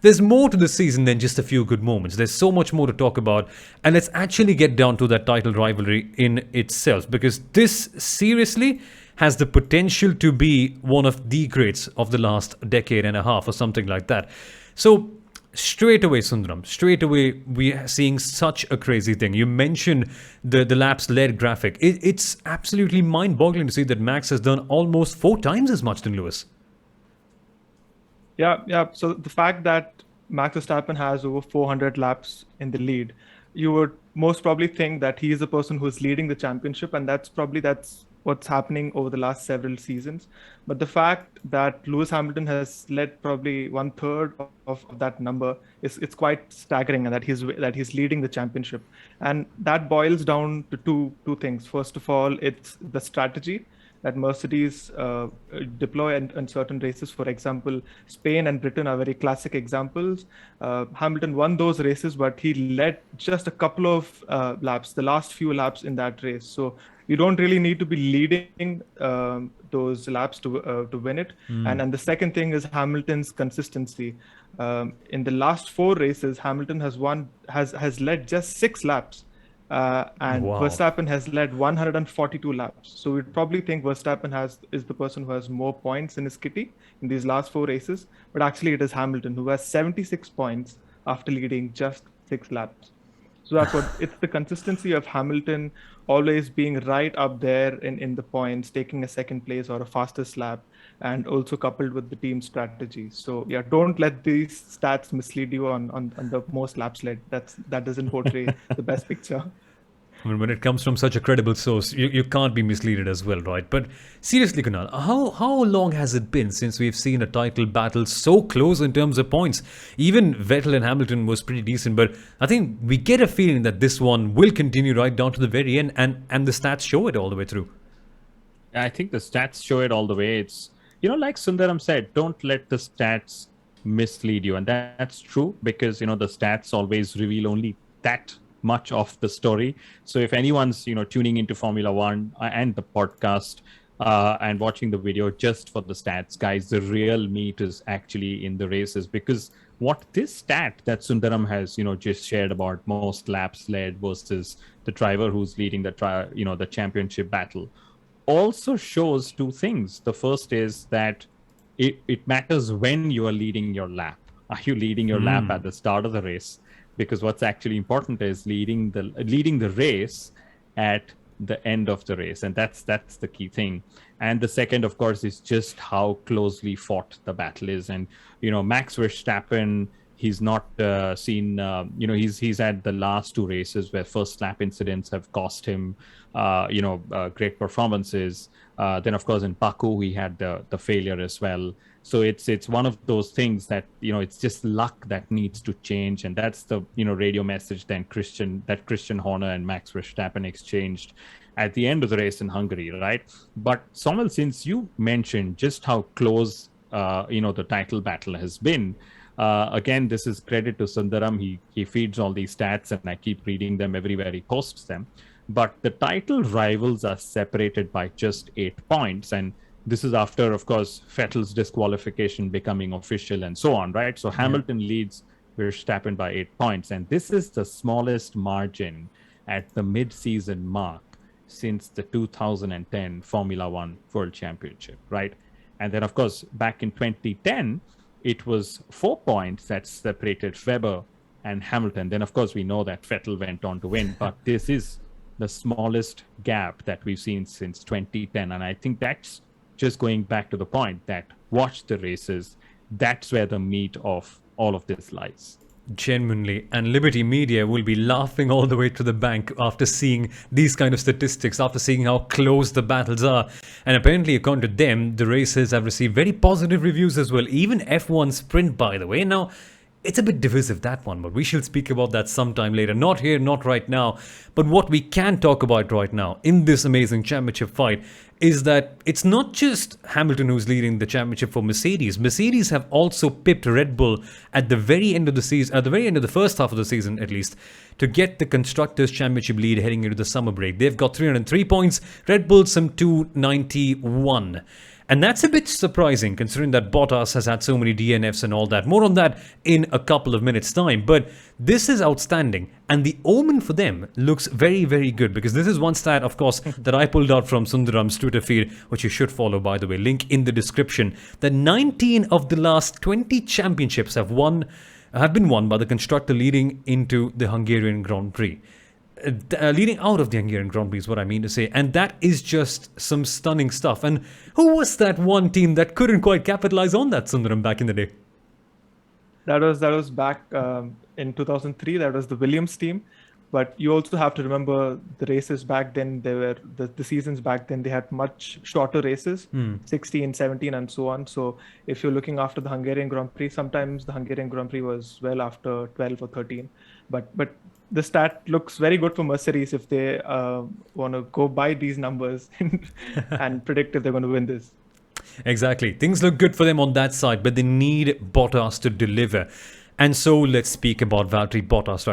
There's more to the season than just a few good moments. There's so much more to talk about. And let's actually get down to that title rivalry in itself, because this seriously has the potential to be one of the greats of the last decade and a half or something like that. So, straight away, Sundaram, straight away, we are seeing such a crazy thing. You mentioned the laps led graphic. It's absolutely mind boggling to see that Max has done almost 4 times as much than Lewis. Yeah. So the fact that Max Verstappen has over 400 laps in the lead, you would most probably think that he is the person who's leading the championship, and that's what's happening over the last several seasons. But the fact that Lewis Hamilton has led probably 1/3 of that number is it's quite staggering, and that he's leading the championship, and that boils down to two things. First of all, it's the strategy that Mercedes deploy in certain races. For example, Spain and Britain are very classic examples. Hamilton won those races, but he led just a couple of laps, the last few laps in that race. So you don't really need to be leading those laps to win it. And the second thing is Hamilton's consistency. In the last 4 races, Hamilton has led just 6 laps. And Wow. Verstappen has led 142 laps. So we'd probably think Verstappen is the person who has more points in his kitty in these last 4 races, but actually it is Hamilton who has 76 points after leading just 6 laps. So that's what it's the consistency of Hamilton always being right up there in the points, taking a second place or a fastest lap, and also coupled with the team strategy. So yeah, don't let these stats mislead you on the most laps led. That doesn't portray the best picture. I mean, when it comes from such a credible source, you can't be misleaded as well, right? But seriously, Kunal, how long has it been since we've seen a title battle so close in terms of points? Even Vettel and Hamilton was pretty decent, but I think we get a feeling that this one will continue right down to the very end, and the stats show it all the way through. I think the stats show it all the way. It's, like Sundaram said, don't let the stats mislead you. And that's true because, the stats always reveal only that much of the story. So if anyone's, tuning into Formula One and the podcast and watching the video just for the stats, guys, the real meat is actually in the races, because what this stat that Sundaram has, just shared about most laps led versus the driver who's leading the championship battle also shows 2 things. The first is that it matters when you are leading your lap. Are you leading your lap at the start of the race? Because what's actually important is leading the race at the end of the race, and that's the key thing. And the second, of course, is just how closely fought the battle is. And Max Verstappen, he's not seen. He's had the last 2 races where first lap incidents have cost him, great performances. Then, of course, in Baku, he had the failure as well. So it's one of those things that, it's just luck that needs to change. And that's the, radio message that Christian Horner and Max Verstappen exchanged at the end of the race in Hungary, right? But Soumil, since you mentioned just how close, the title battle has been, again, this is credit to Sundaram. He feeds all these stats, and I keep reading them everywhere he posts them. But the title rivals are separated by just 8 points. And this is after, of course, Vettel's disqualification becoming official and so on, right? So Hamilton leads Verstappen by 8 points. And this is the smallest margin at the mid-season mark since the 2010 Formula One World Championship, right? And then, of course, back in 2010, it was 4 points that separated Webber and Hamilton. Then, of course, we know that Vettel went on to win, but this is the smallest gap that we've seen since 2010. And I think that's just going back to the point that watch the races. That's where the meat of all of this lies. Genuinely, and Liberty Media will be laughing all the way to the bank after seeing these kind of statistics, after seeing how close the battles are. And apparently, according to them, the races have received very positive reviews as well. Even F1 Sprint, by the way. Now, it's a bit divisive, that one, but we shall speak about that sometime later. Not here, not right now. But what we can talk about right now in this amazing championship fight is that it's not just Hamilton who's leading the championship for Mercedes. Mercedes have also pipped Red Bull at the very end of the season, at the very end of the first half of the season at least, to get the Constructors' Championship lead heading into the summer break. They've got 303 points, Red Bull some 291. And that's a bit surprising considering that Bottas has had so many DNFs and all that. More on that in a couple of minutes' time. But this is outstanding. And the omen for them looks very, very good, because this is one stat, of course, that I pulled out from Sundaram's Twitter feed, which you should follow, by the way. Link in the description. That 19 of the last 20 championships have been won by the constructor leading into the Hungarian Grand Prix. Leading out of the Hungarian Grand Prix is what I mean to say. And that is just some stunning stuff. And who was that one team that couldn't quite capitalize on that, Sundaram, back in the day? That was back in 2003. That was the Williams team. But you also have to remember the races back then. They were the seasons back then. They had much shorter races, 16, 17, and so on. So if you're looking after the Hungarian Grand Prix, sometimes the Hungarian Grand Prix was well after 12 or 13. But the stat looks very good for Mercedes if they want to go by these numbers and predict if they're going to win this. Exactly. Things look good for them on that side, but they need Bottas to deliver. And so let's speak about Valtteri Bottas right